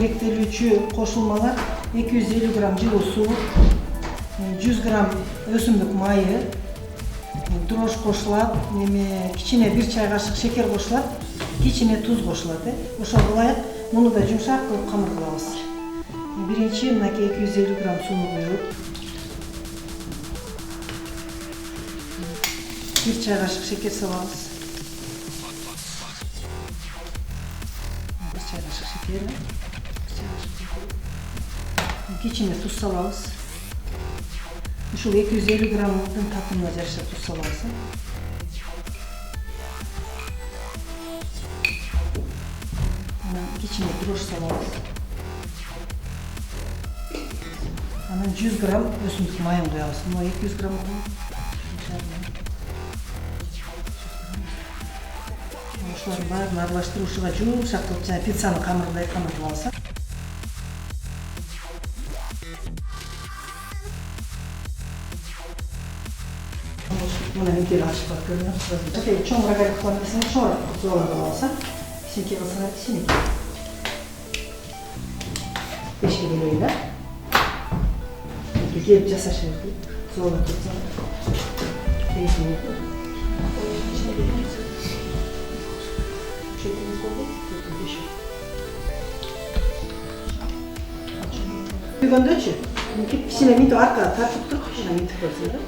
керектелүүчү кошулмалар 250 грамм жылуу суу, 100 грамм өсүмдүк майы, дрожь кошулат, кичине 1 чай кашык шекер кошулат, кичине туз кошулат. Ошол кылайык, муну да жумшак кылып камыр кылабыз. Биринчи мынакей 250 грамм сууну куюп, 1 чай кашык шекер салабыз. 1 чай кашык шекер, кичине туз салабыз. Ушул 250 граммдын татымына жараша туз салабыз. Кичине дрожь салабыз. Анан 100 грамм өсүмдүк майын куябыз. Мына 200 грамм. Ошолордун баарын аралаштырып жумшак кылып, жана пиццаны камырдай камыр кылабыз. Мына ментел ачып барып көрүнөт. Чоң рогалик кылам десең, чоң кызуулар аласың. Кичинекей кылсаң, кичинекей. 5 бөлөйүн да. Келип жасашы керек. Кызуулар кылсаң. Күйгөндөчү, кичине мынтип аркага тартып туруп, кичине мынтип көрсөң да.